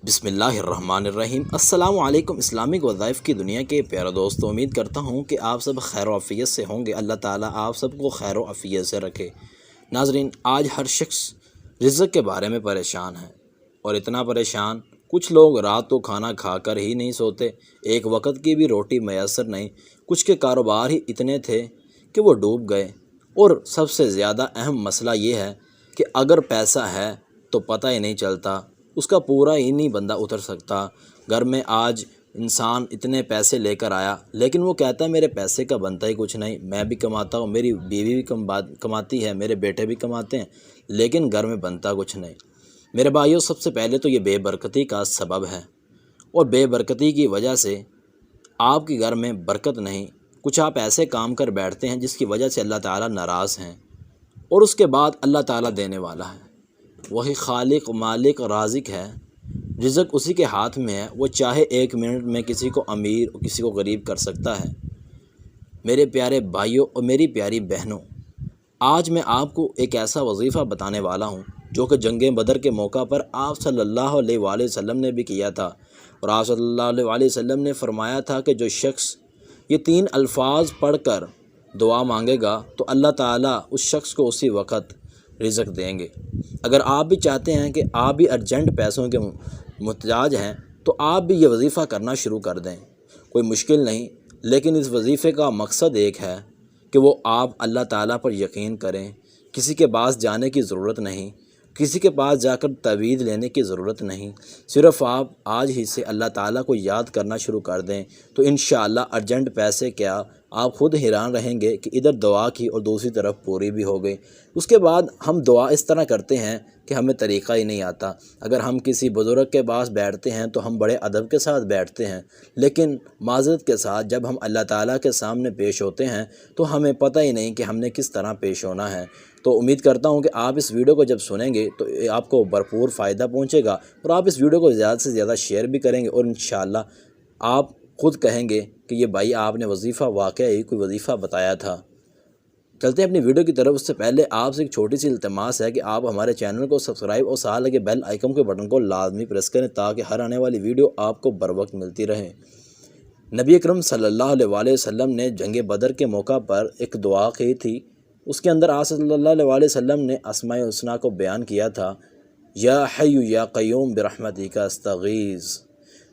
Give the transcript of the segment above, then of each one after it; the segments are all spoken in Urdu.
بسم اللہ الرحمن الرحیم۔ السلام علیکم اسلامک وظائف کی دنیا کے پیارے دوستوں، امید کرتا ہوں کہ آپ سب خیر و عافیت سے ہوں گے۔ اللہ تعالیٰ آپ سب کو خیر و عافیت سے رکھے۔ ناظرین، آج ہر شخص رزق کے بارے میں پریشان ہے، اور اتنا پریشان کچھ لوگ رات کو کھانا کھا کر ہی نہیں سوتے، ایک وقت کی بھی روٹی میسر نہیں، کچھ کے کاروبار ہی اتنے تھے کہ وہ ڈوب گئے۔ اور سب سے زیادہ اہم مسئلہ یہ ہے کہ اگر پیسہ ہے تو پتہ ہی نہیں چلتا، اس کا پورا ہی نہیں بندہ اتر سکتا۔ گھر میں آج انسان اتنے پیسے لے کر آیا، لیکن وہ کہتا ہے میرے پیسے کا بنتا ہی کچھ نہیں، میں بھی کماتا ہوں، میری بیوی بھی کماتی ہے، میرے بیٹے بھی کماتے ہیں، لیکن گھر میں بنتا کچھ نہیں۔ میرے بھائیوں، سب سے پہلے تو یہ بے برکتی کا سبب ہے، اور بے برکتی کی وجہ سے آپ کے گھر میں برکت نہیں۔ کچھ آپ ایسے کام کر بیٹھتے ہیں جس کی وجہ سے اللہ تعالیٰ ناراض ہیں، اور اس کے بعد اللہ تعالیٰ دینے والا ہے، وہی خالق مالک رازق ہے۔ رزق اسی کے ہاتھ میں ہے، وہ چاہے ایک منٹ میں کسی کو امیر اور کسی کو غریب کر سکتا ہے۔ میرے پیارے بھائیوں اور میری پیاری بہنوں، آج میں آپ کو ایک ایسا وظیفہ بتانے والا ہوں جو کہ جنگ بدر کے موقع پر آپ صلی اللہ علیہ وآلہ وسلم نے بھی کیا تھا، اور آپ صلی اللہ علیہ وآلہ وسلم نے فرمایا تھا کہ جو شخص یہ 3 الفاظ پڑھ کر دعا مانگے گا تو اللہ تعالیٰ اس شخص کو اسی وقت رزق دیں گے۔ اگر آپ بھی چاہتے ہیں کہ آپ بھی ارجنٹ پیسوں کے محتاج ہیں تو آپ بھی یہ وظیفہ کرنا شروع کر دیں۔ کوئی مشکل نہیں، لیکن اس وظیفے کا مقصد ایک ہے کہ وہ آپ اللہ تعالیٰ پر یقین کریں، کسی کے پاس جانے کی ضرورت نہیں، کسی کے پاس جا کر تعویذ لینے کی ضرورت نہیں، صرف آپ آج ہی سے اللہ تعالیٰ کو یاد کرنا شروع کر دیں تو انشاءاللہ ارجنٹ پیسے کیا، آپ خود حیران رہیں گے کہ ادھر دعا کی اور دوسری طرف پوری بھی ہو گئی۔ اس کے بعد ہم دعا اس طرح کرتے ہیں کہ ہمیں طریقہ ہی نہیں آتا۔ اگر ہم کسی بزرگ کے پاس بیٹھتے ہیں تو ہم بڑے ادب کے ساتھ بیٹھتے ہیں، لیکن معذرت کے ساتھ جب ہم اللہ تعالیٰ کے سامنے پیش ہوتے ہیں تو ہمیں پتہ ہی نہیں کہ ہم نے کس طرح پیش ہونا ہے۔ تو امید کرتا ہوں کہ آپ اس ویڈیو کو جب سنیں گے تو آپ کو بھرپور فائدہ پہنچے گا، اور آپ اس ویڈیو کو زیادہ سے زیادہ شیئر بھی کریں گے، اور انشاءاللہ آپ خود کہیں گے کہ یہ بھائی آپ نے وظیفہ واقعی کوئی وظیفہ بتایا تھا۔ چلتے ہیں اپنی ویڈیو کی طرف۔ اس سے پہلے آپ سے ایک چھوٹی سی التماس ہے کہ آپ ہمارے چینل کو سبسکرائب اور ساتھ لگے بیل آئیکن کے بٹن کو لازمی پریس کریں تاکہ ہر آنے والی ویڈیو آپ کو بر وقت ملتی رہے۔ نبی اکرم صلی اللہ علیہ وآلہ وسلم نے جنگ بدر کے موقع پر ایک دعا کی تھی، اس کے اندر آپ صلی اللہ علیہ وآلہ وسلم نے اسماء الحسنی کو بیان کیا تھا، یا حی یا قیوم برحمتک استغیث۔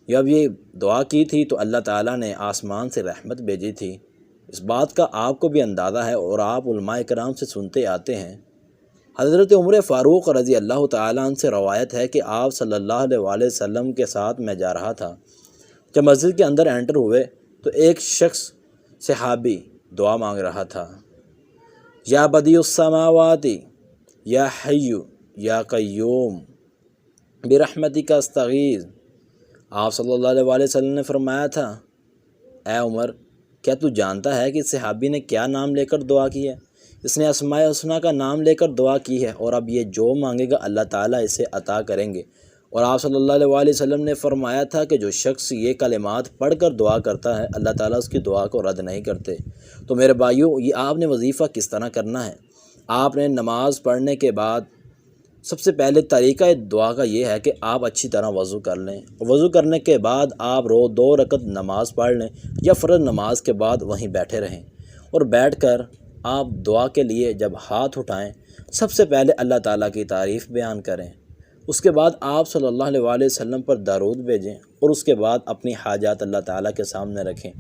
جب یہ دعا کی تھی تو اللہ تعالیٰ نے آسمان سے رحمت بھیجی تھی۔ اس بات کا آپ کو بھی اندازہ ہے، اور آپ علماء کرام سے سنتے آتے ہیں۔ حضرت عمر فاروق رضی اللہ تعالیٰ عنہ سے روایت ہے کہ آپ صلی اللہ علیہ وآلہ وسلم کے ساتھ میں جا رہا تھا، جب مسجد کے اندر انٹر ہوئے تو ایک شخص صحابی دعا مانگ رہا تھا، یا بدیع السماوات یا حی یا قیوم برحمتک استغیث۔ آپ صلی اللہ علیہ وآلہ وسلم نے فرمایا تھا، اے عمر، کیا تو جانتا ہے کہ اس صحابی نے کیا نام لے کر دعا کی ہے؟ اس نے اسماء الحسنی کا نام لے کر دعا کی ہے، اور اب یہ جو مانگے گا اللہ تعالیٰ اسے عطا کریں گے۔ اور آپ صلی اللہ علیہ وآلہ وسلم نے فرمایا تھا کہ جو شخص یہ کلمات پڑھ کر دعا کرتا ہے اللہ تعالیٰ اس کی دعا کو رد نہیں کرتے۔ تو میرے بھائیوں، یہ آپ نے وظیفہ کس طرح کرنا ہے؟ آپ نے نماز پڑھنے کے بعد سب سے پہلے طریقہ دعا کا یہ ہے کہ آپ اچھی طرح وضو کر لیں، وضو کرنے کے بعد آپ 2 رکعت نماز پڑھ لیں، یا فرض نماز کے بعد وہیں بیٹھے رہیں، اور بیٹھ کر آپ دعا کے لیے جب ہاتھ اٹھائیں سب سے پہلے اللہ تعالیٰ کی تعریف بیان کریں، اس کے بعد آپ صلی اللہ علیہ وآلہ وسلم پر درود بھیجیں، اور اس کے بعد اپنی حاجات اللہ تعالیٰ کے سامنے رکھیں،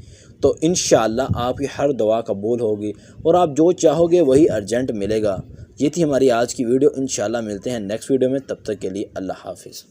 تو انشاءاللہ آپ کی ہر دعا قبول ہوگی، اور آپ جو چاہو گے وہی ارجنٹ ملے گا۔ یہ تھی ہماری آج کی ویڈیو، انشاءاللہ ملتے ہیں نیکسٹ ویڈیو میں، تب تک کے لیے اللہ حافظ۔